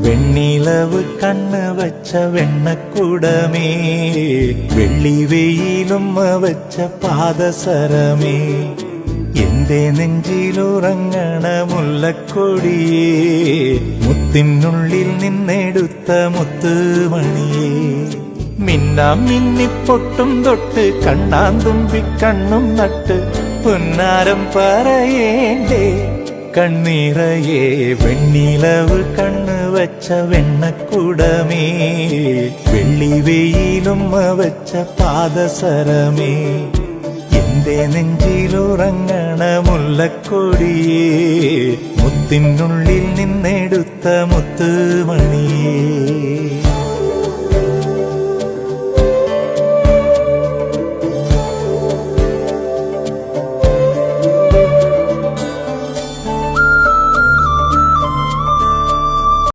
വെണ്ണിലവ് കണ്ണ് വച്ച വെണ്ണക്കുടമേ, വെള്ളി വെയിലുമ്മ വച്ച പാദസരമേ, എന്റെ നെഞ്ചിലുറങ്ങണ മുല്ലക്കൊടിയേ, മുത്തിനുള്ളിൽ നിന്നെടുത്ത മുത്തുമണിയേ, മിന്നാം മിന്നിപ്പൊട്ടും തൊട്ട് കണ്ണാന്തുമ്പി കണ്ണും നട്ട് പുന്നാരം പറയേണ്ടേ കണ്ണീറയേ. വെണ്ണിലവ് കണ്ണ് വച്ച വെണ്ണക്കുടമേ, വെള്ളി വെയിലുമ്മ വച്ച പാദസരമേ, എന്റെ നെഞ്ചിലുറങ്ങണ മുല്ലക്കൊടിയേ, മുത്തിനുള്ളിൽ നിന്നെടുത്ത മുത്തുമണിയേ.